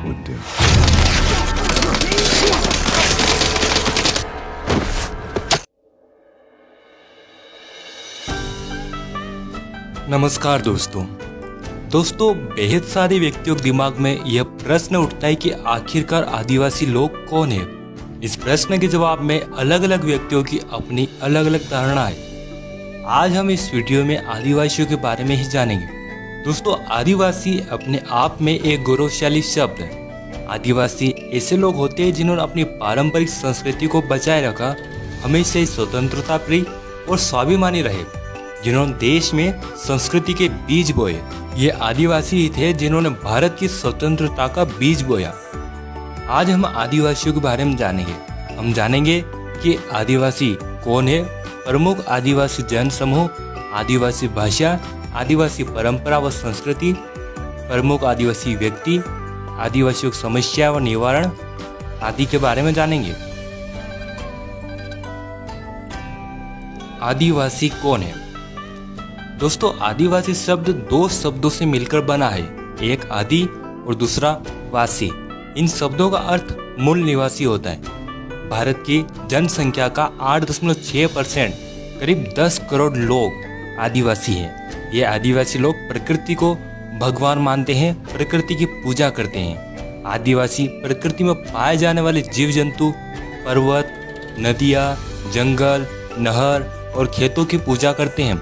would do. नमस्कार दोस्तों बेहद सारे व्यक्तियों के दिमाग में यह प्रश्न उठता है कि आखिरकार आदिवासी लोग कौन है। इस प्रश्न के जवाब में अलग अलग व्यक्तियों की अपनी अलग अलग धारणा है। आज हम इस वीडियो में आदिवासियों के बारे में ही जानेंगे। दोस्तों, आदिवासी अपने आप में एक गौरवशाली शब्द है। आदिवासी ऐसे लोग होते हैं जिन्होंने अपनी पारंपरिक संस्कृति को बचाए रखा, हमेशा ही स्वतंत्रता प्रिय और स्वाभिमानी रहे, जिन्होंने देश में संस्कृति के बीज बोए। ये आदिवासी ही थे जिन्होंने भारत की स्वतंत्रता का बीज बोया। आज हम आदिवासियों के बारे में जानेंगे। हम जानेंगे कि आदिवासी कौन है, प्रमुख आदिवासी जन समूह, आदिवासी भाषा, आदिवासी परंपरा व संस्कृति, प्रमुख आदिवासी व्यक्ति, आदिवासियों की समस्या व निवारण आदि के बारे में जानेंगे। आदिवासी कौन है? दोस्तों, आदिवासी शब्द दो शब्दों से मिलकर बना है, एक आदि और दूसरा वासी। इन शब्दों का अर्थ मूल निवासी होता है। भारत की जनसंख्या का 8.6% करीब 10 करोड़ लोग आदिवासी हैं। ये आदिवासी लोग प्रकृति को भगवान मानते हैं, प्रकृति की पूजा करते हैं। आदिवासी प्रकृति में पाए जाने वाले जीव जंतु, पर्वत, नदियाँ, जंगल, नहर और खेतों की पूजा करते हैं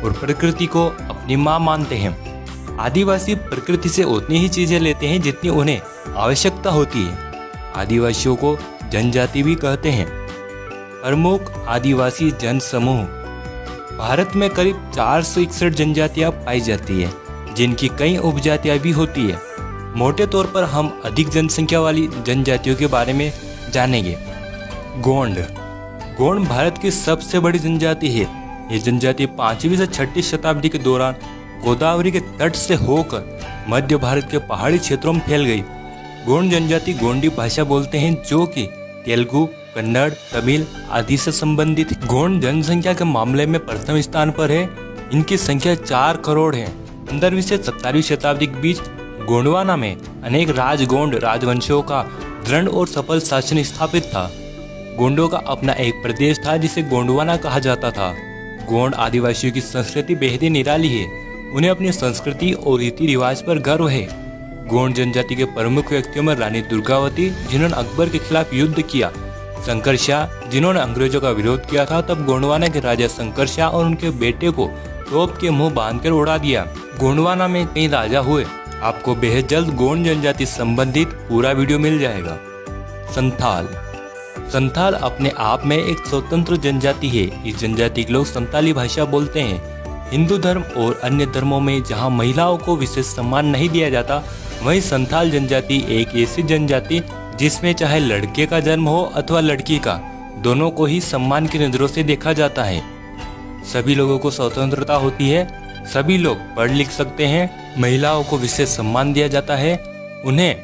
और प्रकृति को अपनी माँ मानते हैं। आदिवासी प्रकृति से उतनी ही चीजें लेते हैं जितनी उन्हें आवश्यकता होती है। आदिवासियों को जनजाति भी कहते हैं। प्रमुख आदिवासी जन समूह। भारत में करीब 461 जनजातियां पाई जाती है, जिनकी कई उपजातियां भी होती है। मोटे तौर पर हम अधिक जनसंख्या वाली जनजातियों के बारे में जानेंगे। गोंड भारत की सबसे बड़ी जनजाति है। ये जनजाति 5वीं से 6वीं शताब्दी के दौरान गोदावरी के तट से होकर मध्य भारत के पहाड़ी क्षेत्रों में फैल गई। गोंड जनजाति गोंडी भाषा बोलते हैं, जो कि तेलुगु, कन्नड़, तमिल आदि से संबंधित है। गोंड जनसंख्या के मामले में प्रथम स्थान पर है। इनकी संख्या 4 करोड़ है। 15वीं से 17वीं शताब्दी के बीच गोंडवाना में अनेक राजगोंड राजवंशों का दृढ़ और सफल शासन स्थापित था। गोंडों का अपना एक प्रदेश था जिसे गोंडवाना कहा जाता था। गोंड आदिवासियों की संस्कृति बेहद ही निराली है। उन्हें अपनी संस्कृति और रीति रिवाज पर गर्व है। गोंड जनजाति के प्रमुख व्यक्तियों में रानी दुर्गावती, जिन्होंने अकबर के खिलाफ युद्ध किया, शंकर शाह, जिन्होंने अंग्रेजों का विरोध किया था, तब गोंडवाना के राजा शंकर शाह और उनके बेटे को तोप के मुंह बांधकर उड़ा दिया। गोंडवाना में कई राजा हुए। आपको बेहद जल्द गोंड जनजाति संबंधित पूरा वीडियो मिल जाएगा। संथाल अपने आप में एक स्वतंत्र जनजाति है। इस जनजाति के लोग संताली भाषा बोलते हैं। हिंदू धर्म और अन्य धर्मों में जहां महिलाओं को विशेष सम्मान नहीं दिया जाता, वहीं संथाल जनजाति एक ऐसी जनजाति जिसमें चाहे लड़के का जन्म हो अथवा लड़की का, दोनों को ही सम्मान की नजरों से देखा जाता है। सभी लोगों को स्वतंत्रता होती है। सभी लोग पढ़ लिख सकते हैं। महिलाओं को विशेष सम्मान दिया जाता है। उन्हें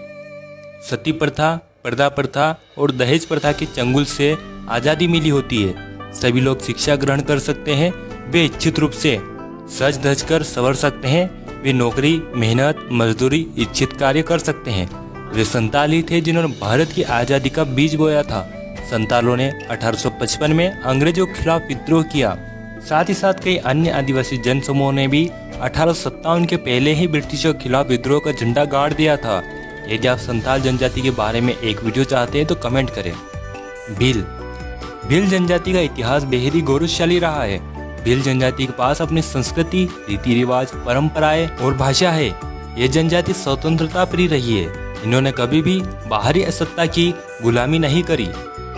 सती प्रथा, पर्दा प्रथा और दहेज प्रथा के चंगुल से आज़ादी मिली होती है। सभी लोग शिक्षा ग्रहण कर सकते हैं। वे इच्छित रूप से सज धज कर संवर सकते हैं। वे नौकरी, मेहनत, मजदूरी, इच्छित कार्य कर सकते हैं। वे संताली थे जिन्होंने भारत की आज़ादी का बीज बोया था। संतालों ने 1855 में अंग्रेजों के खिलाफ विद्रोह किया। साथ ही साथ कई अन्य आदिवासी जन समूहों ने भी 1857 के पहले ही ब्रिटिशों के खिलाफ विद्रोह का झंडा गाड़ दिया था। यदि आप संथाल जनजाति के बारे में एक वीडियो चाहते हैं तो कमेंट करें। भील जनजाति का इतिहास बेहद ही गौरवशाली रहा है। भील जनजाति के पास अपनी संस्कृति, रीति रिवाज, परंपराएं और भाषा है। ये जनजाति स्वतंत्रता प्रिय रही है। इन्होंने कभी भी बाहरी सत्ता की गुलामी नहीं करी।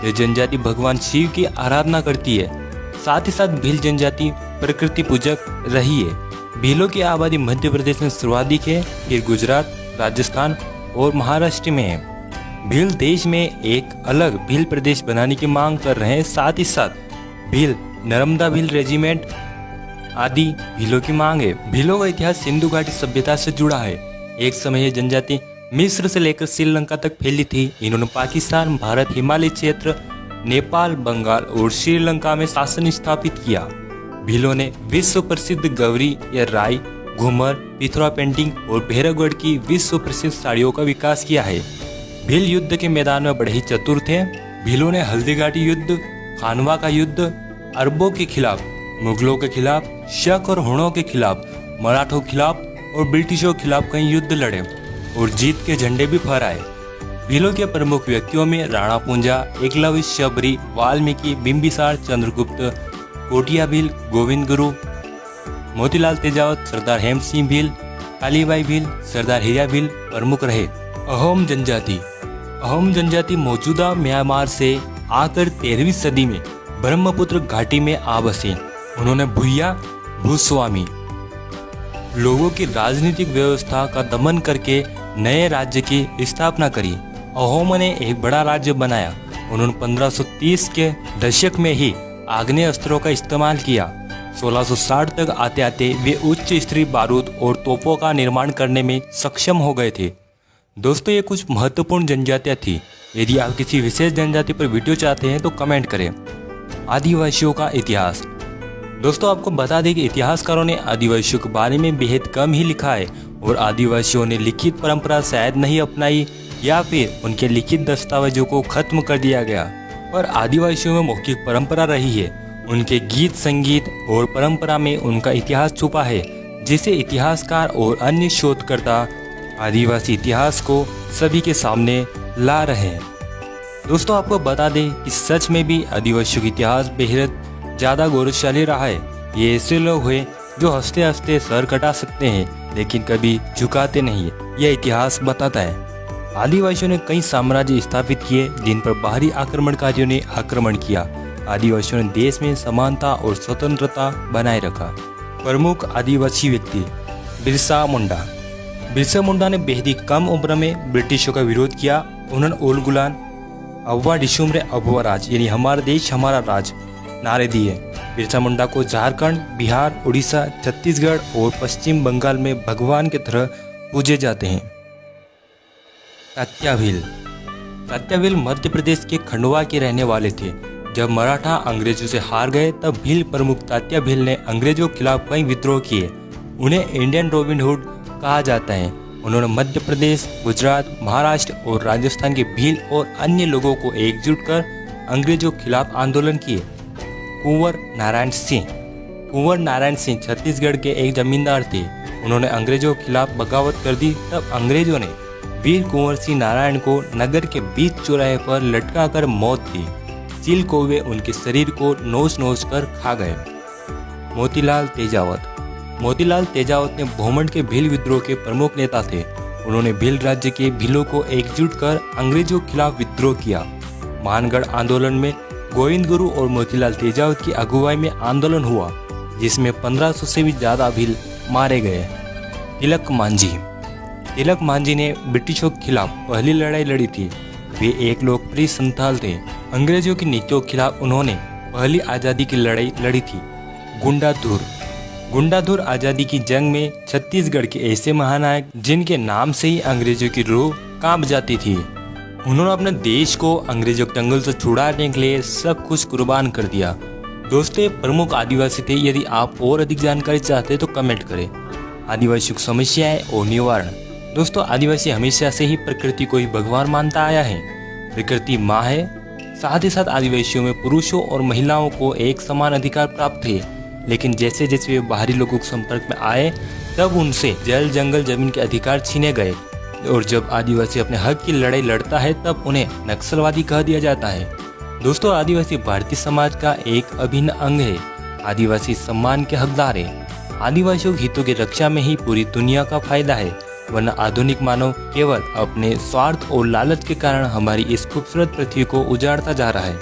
ये जनजाति भगवान शिव की आराधना करती है। साथ ही साथ भील जनजाति प्रकृति पूजक रही है। भीलों की आबादी मध्य प्रदेश में सर्वाधिक है, फिर गुजरात, राजस्थान और महाराष्ट्र में है। भील देश में एक अलग भील प्रदेश बनाने की मांग कर रहे हैं। साथ ही साथ भील, नर्मदा भील रेजिमेंट आदि भीलों की मांग है। भीलों का इतिहास सिंधु घाटी सभ्यता से जुड़ा है। एक समय यह जनजाति मिस्र से लेकर श्रीलंका तक फैली थी। इन्होंने पाकिस्तान, भारत, हिमालय क्षेत्र, नेपाल, बंगाल और श्रीलंका में शासन स्थापित किया। भीलों ने विश्व प्रसिद्ध गौरी या राई घूमर, पिथौरा पेंटिंग और भैरवगढ़ की विश्व प्रसिद्ध साड़ियों का विकास किया है। भील युद्ध के मैदान में बड़े ही चतुर थे। भीलों ने हल्दीघाटी युद्ध, खानवा का युद्ध, अरबों के खिलाफ, मुगलों के खिलाफ, शक और हुणों के खिलाफ, मराठों के खिलाफ और ब्रिटिशों के खिलाफ कई युद्ध लड़े और जीत के झंडे भी फहराए। भीलों के प्रमुख व्यक्तियों में राणा पूंजा, एकलव्य, शबरी, वाल्मीकि, बिंबिसार, चंद्रगुप्त, कोटिया भील, गोविंद गुरु, मोतीलाल तेजावत, सरदार हेम सिंह भील, कालीबाई भील, सरदार हीरा भील प्रमुख रहे। अहोम जनजाति मौजूदा म्यांमार से आकर 13वीं सदी में ब्रह्मपुत्र घाटी में आ बसे। उन्होंने भूया, भूस्वामी लोगों की राजनीतिक व्यवस्था का दमन करके नए राज्य की स्थापना करी। अहोमों ने एक बड़ा राज्य बनाया। उन्होंने 1530 के दशक में ही आग्नेय अस्त्रों का इस्तेमाल किया। 1660 तक आते आते वे उच्च स्तरीय बारूद और तोपों का निर्माण करने में सक्षम हो गए थे। दोस्तों, ये कुछ महत्वपूर्ण जनजातियाँ थी। यदि आप किसी विशेष जनजाति पर वीडियो चाहते हैं तो कमेंट करें। आदिवासियों का इतिहास। दोस्तों, आपको बता दें कि इतिहासकारों ने आदिवासियों के बारे में बेहद कम ही लिखा है और आदिवासियों ने लिखित परंपरा शायद नहीं अपनाई या फिर उनके लिखित दस्तावेजों को खत्म कर दिया गया। पर आदिवासियों में मौखिक परंपरा रही है। उनके गीत, संगीत और परंपरा में उनका इतिहास छुपा है, जिसे इतिहासकार और अन्य शोधकर्ता आदिवासी इतिहास को सभी के सामने ला रहे हैं। दोस्तों, आपको बता दें कि सच में भी आदिवासियों का इतिहास बेहद ज़्यादा गौरवशाली रहा है। ये ऐसे लोग हैं जो हंसते हंसते सर कटा सकते हैं लेकिन कभी झुकाते नहीं है, यह इतिहास बताता है। आदिवासियों ने कई साम्राज्य स्थापित किए जिन पर बाहरी आक्रमणकारियों ने आक्रमण किया। आदिवासियों ने देश में समानता और स्वतंत्रता बनाए रखा। प्रमुख आदिवासी व्यक्ति बिरसा मुंडा। बिरसा मुंडा ने बेहद ही कम उम्र में ब्रिटिशों का विरोध किया। उन्होंने ओल गुलान, अव्वा डिशुमरे अभुआ राज यानी हमारा देश हमारा राज नारे दिए। बिरसा मुंडा को झारखंड, बिहार, उड़ीसा, छत्तीसगढ़ और पश्चिम बंगाल में भगवान की तरह पूजे जाते हैं। तात्या भील मध्य प्रदेश के खंडवा के रहने वाले थे। जब मराठा अंग्रेजों से हार गए तब भील प्रमुख तात्या भील ने अंग्रेजों के खिलाफ कई विद्रोह किए। उन्हें इंडियन रॉबिन हुड कहा जाता है। उन्होंने मध्य प्रदेश, गुजरात, महाराष्ट्र और राजस्थान के भील और अन्य लोगों को एकजुट कर अंग्रेजों के खिलाफ आंदोलन किए। कुंवर नारायण सिंह छत्तीसगढ़ के एक जमींदार थे। उन्होंने अंग्रेजों के खिलाफ बगावत कर दी। तब अंग्रेजों ने वीर कुंवर सिंह नारायण को नगर के बीच चौराहे पर लटका कर मौत दी। चील कौवे उनके शरीर को नोच नोच कर खा गए। मोतीलाल तेजावत ने भोमंड के भील विद्रोह के प्रमुख नेता थे। उन्होंने भील राज्य के भीलों को एकजुट कर अंग्रेजों के खिलाफ विद्रोह किया। मानगढ़ आंदोलन में गोविंद गुरु और मोतीलाल तेजावत की अगुवाई में आंदोलन हुआ, जिसमें 1500 से भी ज्यादा भील मारे गए। तिलक मांझी ने ब्रिटिशों के खिलाफ पहली लड़ाई लड़ी थी। वे एक लोकप्रिय संथाल थे। अंग्रेजों की नीतियों के खिलाफ उन्होंने पहली आज़ादी की लड़ाई लड़ी थी। गुंडाधुर आज़ादी की जंग में छत्तीसगढ़ के ऐसे महानायक जिनके नाम से ही अंग्रेजों की रूह कांप जाती थी। उन्होंने अपने देश को अंग्रेजों के चंगुल से छुड़ाने के लिए सब कुछ कुर्बान कर दिया। दोस्तों, प्रमुख आदिवासी थे। यदि आप और अधिक जानकारी चाहते हैं तो कमेंट करें। आदिवासियों की समस्याएं और निवारण। दोस्तों, आदिवासी हमेशा से ही प्रकृति को ही भगवान मानता आया है। प्रकृति माँ है। साथ ही साथ आदिवासियों में पुरुषों और महिलाओं को एक समान अधिकार प्राप्त थे। लेकिन जैसे जैसे वे बाहरी लोगों के संपर्क में आए तब उनसे जल, जंगल, जमीन के अधिकार छीने गए। और जब आदिवासी अपने हक की लड़ाई लड़ता है तब उन्हें नक्सलवादी कह दिया जाता है। दोस्तों, आदिवासी भारतीय समाज का एक अभिन्न अंग है। आदिवासी सम्मान के हकदार है। आदिवासियों के हितों की रक्षा में ही पूरी दुनिया का फायदा है, वरना आधुनिक मानव केवल अपने स्वार्थ और लालच के कारण हमारी इस खूबसूरत पृथ्वी को उजाड़ता जा रहा है।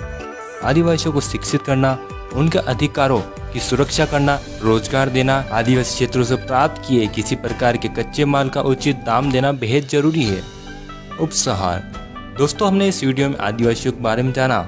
आदिवासियों को शिक्षित करना, उनके अधिकारों की सुरक्षा करना, रोजगार देना, आदिवासी क्षेत्रों से प्राप्त किए किसी प्रकार के कच्चे माल का उचित दाम देना बेहद जरूरी है। उपसंहार। दोस्तों, हमने इस वीडियो में आदिवासियों के बारे में जाना।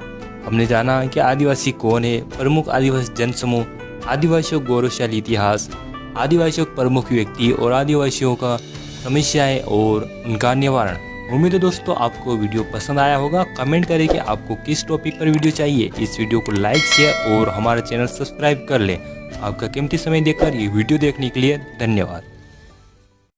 हमने जाना कि आदिवासी कौन है, प्रमुख आदिवासी जनसमूह, आदिवासियों गौरवशाली इतिहास, आदिवासियों प्रमुख व्यक्ति और आदिवासियों का समस्याएं और उनका निवारण। उम्मीद है दोस्तों आपको वीडियो पसंद आया होगा। कमेंट करें कि आपको किस टॉपिक पर वीडियो चाहिए। इस वीडियो को लाइक, शेयर और हमारा चैनल सब्सक्राइब कर लें। आपका कीमती समय देकर ये वीडियो देखने के लिए धन्यवाद।